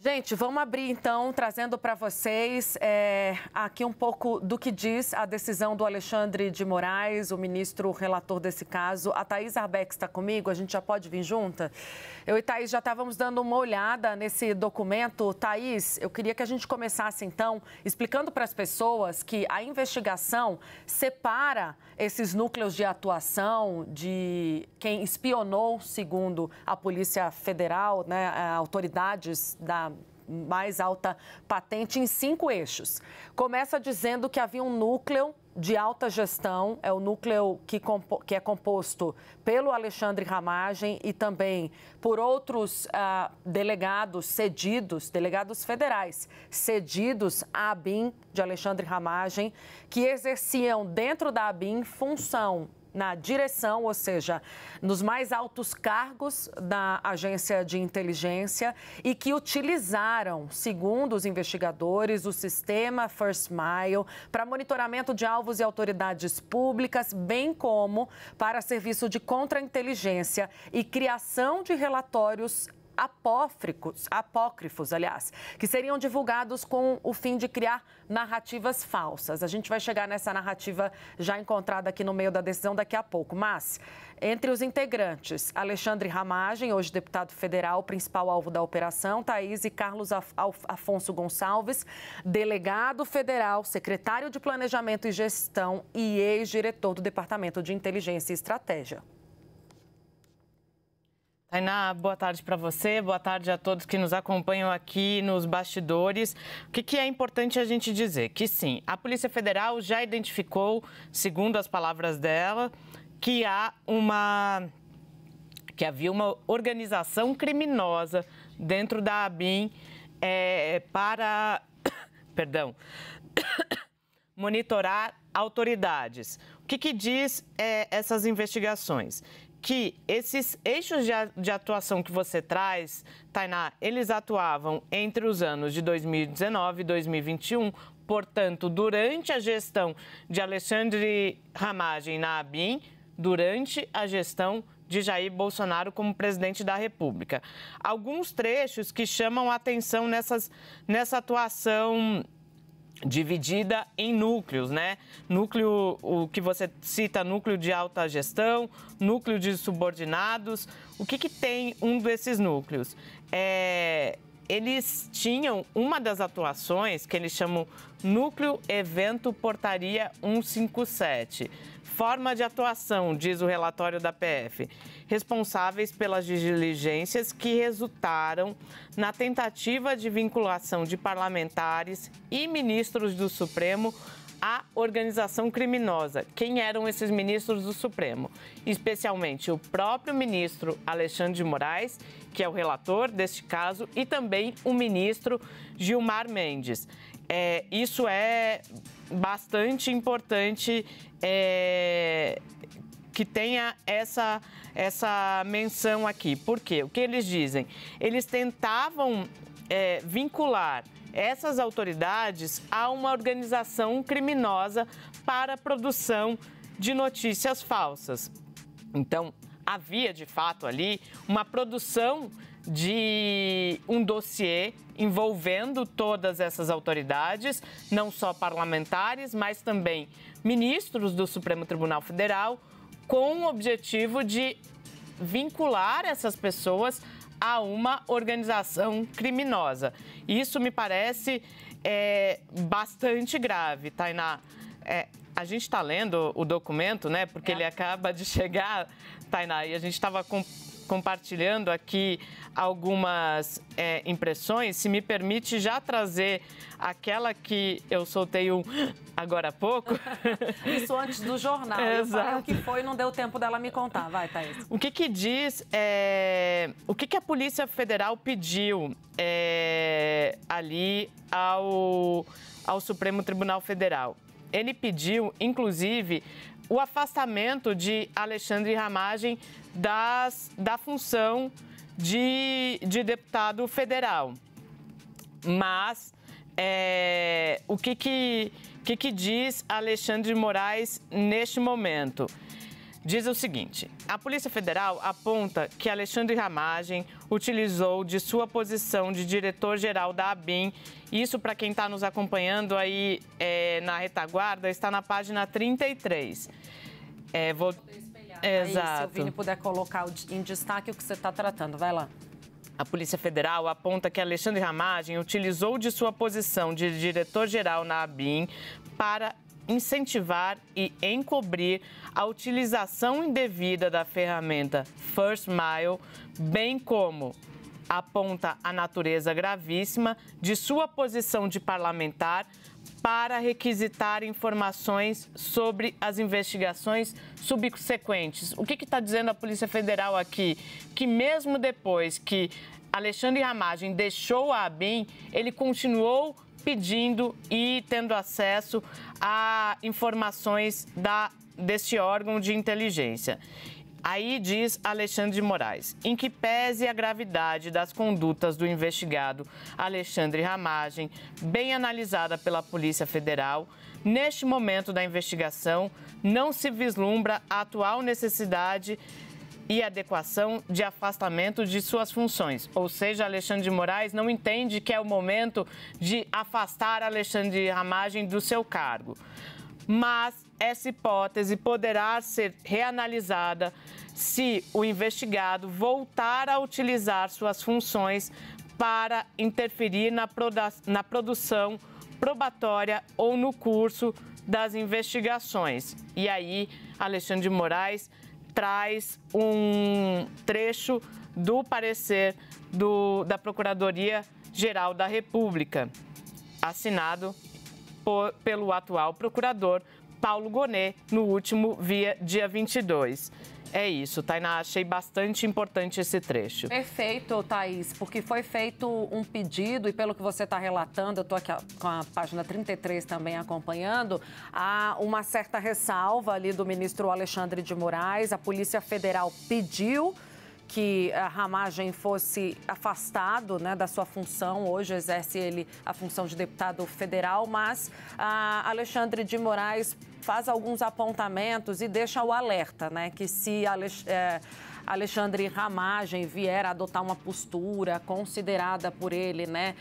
Gente, vamos abrir então, trazendo para vocês aqui um pouco do que diz a decisão do Alexandre de Moraes, o ministro relator desse caso. A Thaís Arbeck está comigo, a gente já pode vir junta? Eu e Thaís já estávamos dando uma olhada nesse documento. Thaís, eu queria que a gente começasse então explicando para as pessoas que a investigação separa esses núcleos de atuação de quem espionou, segundo a Polícia Federal, né, autoridades da mais alta patente, em 5 eixos. Começa dizendo que havia um núcleo de alta gestão, é o núcleo que é composto pelo Alexandre Ramagem e também por outros delegados cedidos, delegados federais, cedidos à ABIN de Alexandre Ramagem, que exerciam dentro da ABIN função na direção, ou seja, nos mais altos cargos da agência de inteligência e que utilizaram, segundo os investigadores, o sistema First Mile para monitoramento de alvos e autoridades públicas, bem como para serviço de contra-inteligência e criação de relatórios apócrifos, aliás, que seriam divulgados com o fim de criar narrativas falsas. A gente vai chegar nessa narrativa já encontrada aqui no meio da decisão daqui a pouco. Mas, entre os integrantes, Alexandre Ramagem, hoje deputado federal, principal alvo da operação, Thaís e Carlos Afonso Gonçalves, delegado federal, secretário de Planejamento e Gestão e ex-diretor do Departamento de Inteligência e Estratégia. Tainá, boa tarde para você, boa tarde a todos que nos acompanham aqui nos bastidores. O que é importante a gente dizer? Que sim, a Polícia Federal já identificou, segundo as palavras dela, que havia uma organização criminosa dentro da ABIN para monitorar autoridades. O que diz essas investigações? Que esses eixos de atuação que você traz, Tainá, eles atuavam entre os anos de 2019 e 2021, portanto, durante a gestão de Alexandre Ramagem na ABIN, durante a gestão de Jair Bolsonaro como presidente da República. Alguns trechos que chamam a atenção nessa atuação dividida em núcleos, né? Núcleo, o que você cita, núcleo de alta gestão, núcleo de subordinados. O que tem um desses núcleos? Eles tinham uma das atuações que eles chamam Núcleo Evento Portaria 157. Forma de atuação, diz o relatório da PF, responsáveis pelas diligências que resultaram na tentativa de vinculação de parlamentares e ministros do Supremo à organização criminosa. Quem eram esses ministros do Supremo? Especialmente o próprio ministro Alexandre de Moraes, que é o relator deste caso, e também o ministro Gilmar Mendes. Isso é bastante importante que tenha essa menção aqui. Por quê? O que eles dizem? Eles tentavam vincular essas autoridades a uma organização criminosa para a produção de notícias falsas. Então, havia, de fato, ali uma produção de um dossiê envolvendo todas essas autoridades, não só parlamentares, mas também ministros do Supremo Tribunal Federal, com o objetivo de vincular essas pessoas a uma organização criminosa. Isso me parece bastante grave, Tainá. A gente está lendo o documento, né? Porque ele acaba de chegar, Tainá, e a gente estava compartilhando aqui algumas impressões. Se me permite já trazer aquela que eu soltei agora há pouco. Isso antes do jornal. Eu falei o que foi, não deu tempo dela me contar. Vai, Thaís. O que diz, o que a Polícia Federal pediu ali ao Supremo Tribunal Federal? Ele pediu, inclusive, o afastamento de Alexandre Ramagem da função de deputado federal. Mas o que diz Alexandre de Moraes neste momento? diz o seguinte: a Polícia Federal aponta que Alexandre Ramagem utilizou de sua posição de diretor-geral da ABIN. Isso, para quem está nos acompanhando aí na retaguarda, está na página 33. Exato. Aí, se o Vini puder colocar em destaque o que você está tratando, vai lá. A Polícia Federal aponta que Alexandre Ramagem utilizou de sua posição de diretor-geral na ABIN para incentivar e encobrir a utilização indevida da ferramenta First Mile, bem como aponta a natureza gravíssima de sua posição de parlamentar para requisitar informações sobre as investigações subsequentes. O que está dizendo a Polícia Federal aqui? Que mesmo depois que Alexandre Ramagem deixou a ABIN, ele continuou pedindo e tendo acesso a informações desse órgão de inteligência. Aí diz Alexandre de Moraes: em que pese a gravidade das condutas do investigado Alexandre Ramagem, bem analisada pela Polícia Federal, neste momento da investigação não se vislumbra a atual necessidade e adequação de afastamento de suas funções. Ou seja, Alexandre de Moraes não entende que é o momento de afastar Alexandre Ramagem do seu cargo. Mas essa hipótese poderá ser reanalisada se o investigado voltar a utilizar suas funções para interferir na produção probatória ou no curso das investigações. E aí, Alexandre de Moraes traz um trecho do parecer da Procuradoria-Geral da República, assinado pelo atual procurador Paulo Gonet, no último dia 22. É isso, Tainá, achei bastante importante esse trecho. Perfeito, Thaís, porque foi feito um pedido e pelo que você está relatando, eu estou aqui com a página 33 também acompanhando, há uma certa ressalva ali do ministro Alexandre de Moraes. A Polícia Federal pediu que a Ramagem fosse afastado, né, da sua função. Hoje exerce ele a função de deputado federal, mas Alexandre de Moraes faz alguns apontamentos e deixa o alerta, né, que se Alexandre Ramagem vier a adotar uma postura considerada por ele, né,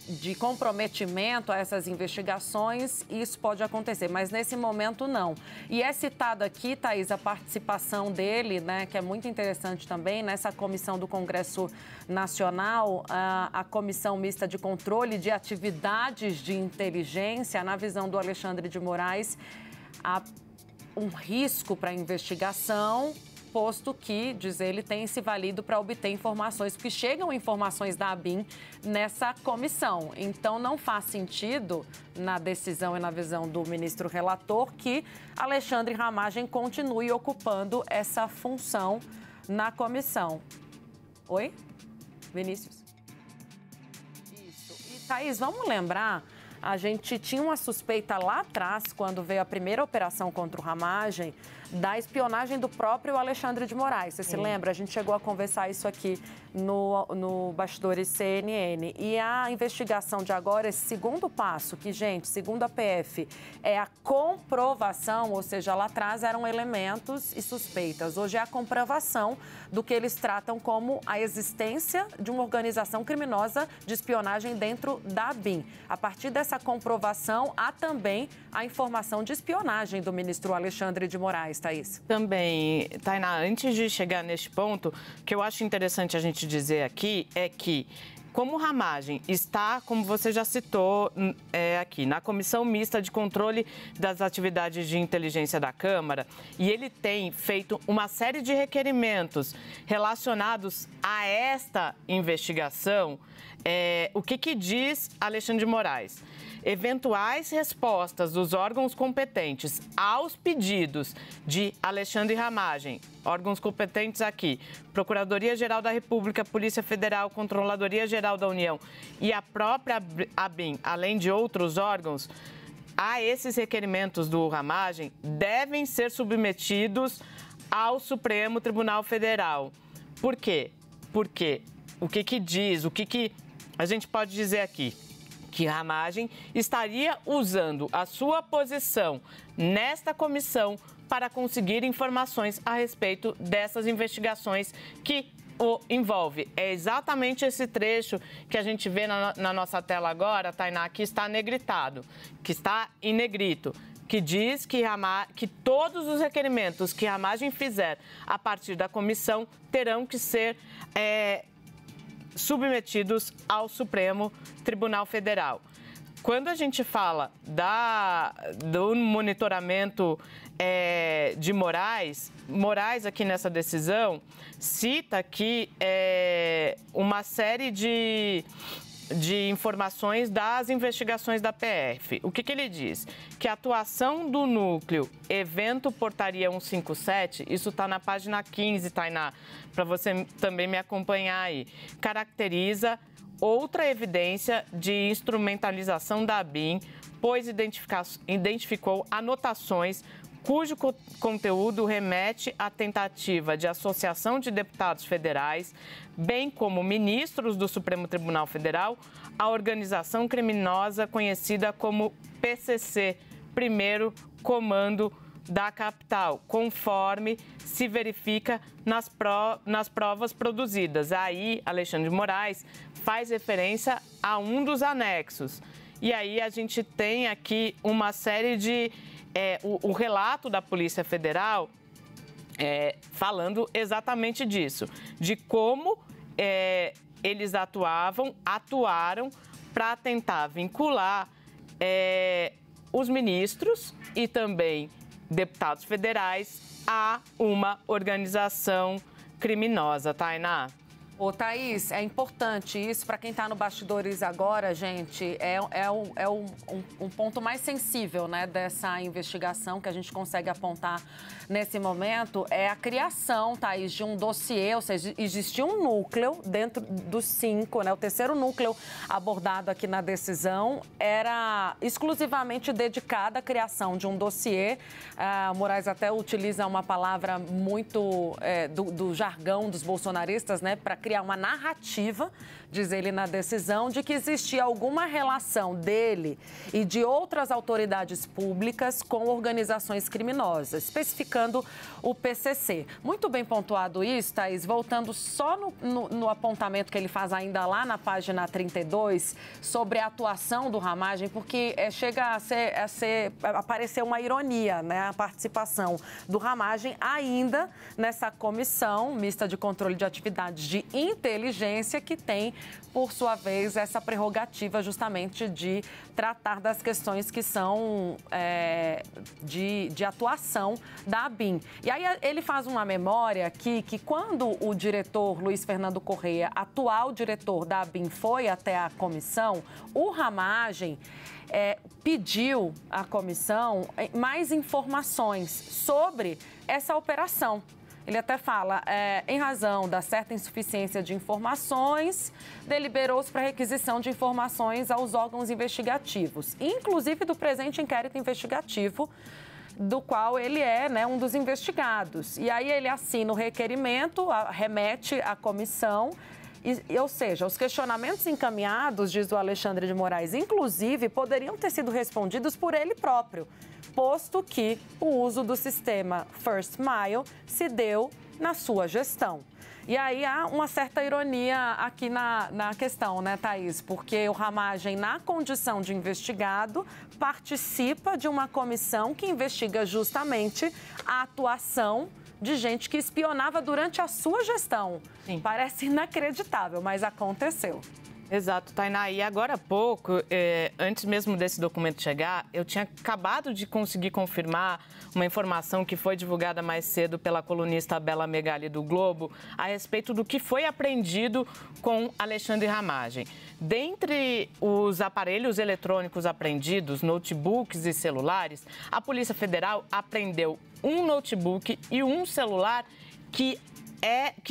de comprometimento a essas investigações, isso pode acontecer, mas nesse momento não. E é citado aqui, Thaís, a participação dele, né, que é muito interessante também, nessa comissão do Congresso Nacional, a Comissão Mista de Controle de Atividades de Inteligência. Na visão do Alexandre de Moraes, há um risco para a investigação, posto que, diz ele, tem se valido para obter informações, porque chegam informações da ABIN nessa comissão. Então, não faz sentido, na decisão e na visão do ministro relator, que Alexandre Ramagem continue ocupando essa função na comissão. Oi? Vinícius? Isso. E, Thaís, vamos lembrar, a gente tinha uma suspeita lá atrás, quando veio a primeira operação contra o Ramagem, da espionagem do próprio Alexandre de Moraes. Você se lembra? A gente chegou a conversar isso aqui no Bastidores CNN. E a investigação de agora, esse segundo passo, que, gente, segundo a PF, é a comprovação, ou seja, lá atrás eram elementos e suspeitas. Hoje é a comprovação do que eles tratam como a existência de uma organização criminosa de espionagem dentro da ABIN. A partir dessa comprovação, há também a informação de espionagem do ministro Alexandre de Moraes, Thaís. Também, Tainá, antes de chegar neste ponto, o que eu acho interessante a gente dizer aqui é que, como o Ramagem está, como você já citou aqui, na Comissão Mista de Controle das Atividades de Inteligência da Câmara, e ele tem feito uma série de requerimentos relacionados a esta investigação, o que diz Alexandre de Moraes? Eventuais respostas dos órgãos competentes aos pedidos de Alexandre Ramagem, órgãos competentes aqui, Procuradoria-Geral da República, Polícia Federal, Controladoria-Geral da União e a própria ABIN, além de outros órgãos, a esses requerimentos do Ramagem devem ser submetidos ao Supremo Tribunal Federal. Por quê? Porque o que diz, o que a gente pode dizer aqui? Que Ramagem estaria usando a sua posição nesta comissão para conseguir informações a respeito dessas investigações que o envolve. É exatamente esse trecho que a gente vê na nossa tela agora, Tainá, que está negritado, que está em negrito, que diz que todos os requerimentos que a Ramagem fizer a partir da comissão terão que ser submetidos ao Supremo Tribunal Federal. Quando a gente fala do monitoramento de Moraes aqui nessa decisão cita aqui uma série de informações das investigações da PF. O que ele diz? Que a atuação do núcleo Evento Portaria 157, isso está na página 15, Tainá, para você também me acompanhar aí, caracteriza outra evidência de instrumentalização da ABIN, pois identificou anotações cujo conteúdo remete à tentativa de associação de deputados federais, bem como ministros do Supremo Tribunal Federal, à organização criminosa conhecida como PCC, Primeiro Comando da Capital, conforme se verifica nas provas produzidas. Aí, Alexandre de Moraes faz referência a um dos anexos. E aí a gente tem aqui uma série de... o relato da Polícia Federal falando exatamente disso, de como eles atuaram para tentar vincular os ministros e também deputados federais a uma organização criminosa, Tainá. Ô, Thaís, é importante isso para quem está no bastidores agora, gente, um ponto mais sensível, né, dessa investigação que a gente consegue apontar nesse momento, é a criação, Thaís, de um dossiê, ou seja, existia um núcleo dentro dos 5, né, o terceiro núcleo abordado aqui na decisão era exclusivamente dedicado à criação de um dossiê. O Moraes até utiliza uma palavra muito do jargão dos bolsonaristas, né, para criar uma narrativa, diz ele na decisão, de que existia alguma relação dele e de outras autoridades públicas com organizações criminosas, especificando o PCC. Muito bem pontuado isso, Thaís, voltando só no apontamento que ele faz ainda lá na página 32, sobre a atuação do Ramagem, porque chega a parecer uma ironia, né, a participação do Ramagem ainda nessa comissão mista de controle de atividades de inteligência, que tem, por sua vez, essa prerrogativa justamente de tratar das questões que são de atuação da ABIN. E aí ele faz uma memória aqui que quando o diretor Luiz Fernando Correia, atual diretor da ABIN, foi até a comissão, o Ramagem pediu à comissão mais informações sobre essa operação. Ele até fala, em razão da certa insuficiência de informações, deliberou-se para requisição de informações aos órgãos investigativos, inclusive do presente inquérito investigativo, do qual ele é, né, um dos investigados. E aí ele assina o requerimento, remete à comissão, ou seja, os questionamentos encaminhados, diz o Alexandre de Moraes, inclusive, poderiam ter sido respondidos por ele próprio, posto que o uso do sistema First Mile se deu na sua gestão. E aí há uma certa ironia aqui na questão, né, Thaís? Porque o Ramagem, na condição de investigado, participa de uma comissão que investiga justamente a atuação de gente que espionava durante a sua gestão. Sim. Parece inacreditável, mas aconteceu. Exato, Tainá. E agora há pouco, antes mesmo desse documento chegar, eu tinha acabado de conseguir confirmar uma informação que foi divulgada mais cedo pela colunista Bela Megali do Globo a respeito do que foi apreendido com Alexandre Ramagem. Dentre os aparelhos eletrônicos apreendidos, notebooks e celulares, a Polícia Federal apreendeu um notebook e um celular que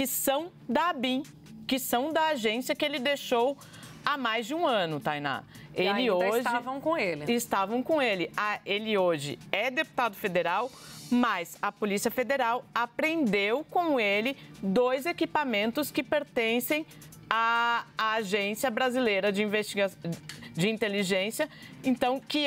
são da ABIN, que são da agência que ele deixou há mais de um ano, Tainá. Ele hoje estavam com ele. Estavam com ele. Ele hoje é deputado federal, mas a Polícia Federal apreendeu com ele 2 equipamentos que pertencem à Agência Brasileira de Inteligência, então, que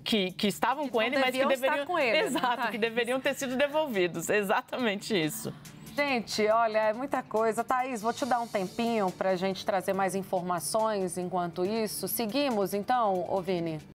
que estavam com ele, mas que deveriam... com ele, Exato, né? que deveriam ter sido devolvidos. Exatamente isso. Gente, olha, é muita coisa. Thaís, vou te dar um tempinho para a gente trazer mais informações enquanto isso. Seguimos, então, ô Vini?